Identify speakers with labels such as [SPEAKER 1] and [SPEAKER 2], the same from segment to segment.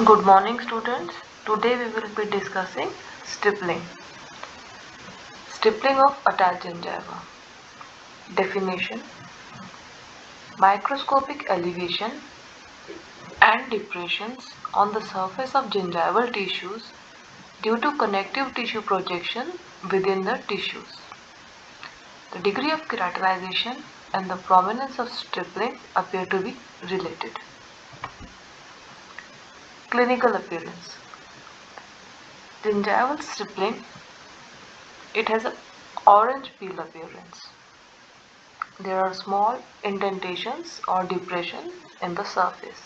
[SPEAKER 1] Good morning, students. Today we will be discussing stippling. Stippling of attached gingiva. Definition: microscopic elevation and depressions on the surface of gingival tissues due to connective tissue projection within the tissues. The degree of keratinization and the prominence of stippling appear to be related. Clinical appearance. Gingival stippling, it has an orange peel appearance. There are small indentations or depressions in the surface.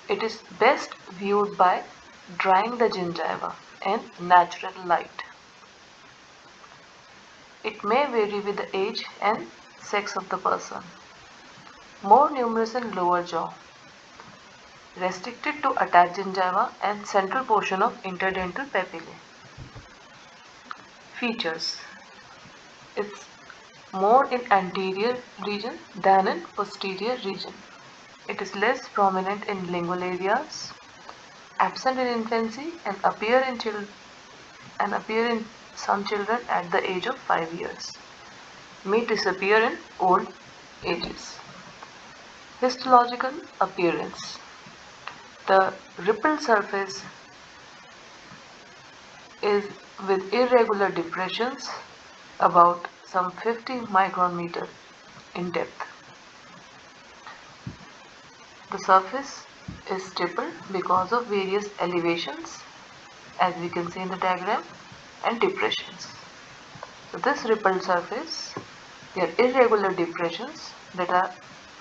[SPEAKER 1] It is best viewed by drying the gingiva in natural light. It may vary with the age and sex of the person. More numerous in lower jaw. Restricted to attached gingiva and central portion of interdental papillae. Features: it's more in anterior region than in posterior region. It is less prominent in lingual areas, absent in infancy, and appear in some children at the age of 5 years. May disappear in old ages. Histological appearance. The rippled surface is with irregular depressions about some 50 micrometer in depth. The surface is stippled because of various elevations, as we can see in the diagram, and depressions. So this rippled surface, there are irregular depressions that are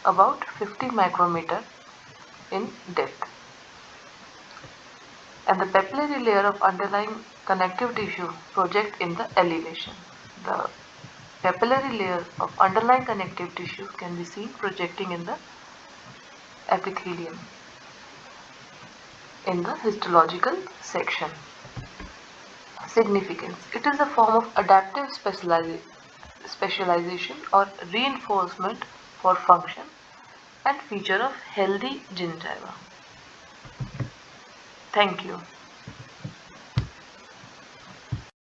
[SPEAKER 1] about 50 micrometer in depth. And the papillary layer of underlying connective tissue project in the elevation. The papillary layer of underlying connective tissue can be seen projecting in the epithelium in the histological section. Significance: it is a form of adaptive specialization or reinforcement for function and feature of healthy gingiva. Thank you.